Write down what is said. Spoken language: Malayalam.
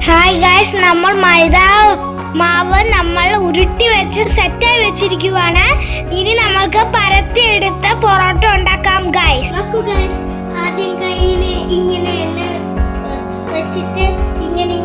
ഹായ് ഗൈസ്, നമ്മൾ മൈദ മാവ് നമ്മൾ ഉരുട്ടി വെച്ച് സെറ്റായി വെച്ചിരിക്കുവാണ്. ഇനി നമ്മൾക്ക് പരത്തിയെടുത്ത് പൊറോട്ട ഉണ്ടാക്കാം ഗൈസ്. ആദ്യം കയ്യിൽ ഇങ്ങനെ എണ്ണ വെച്ചിട്ട് ഇങ്ങനെ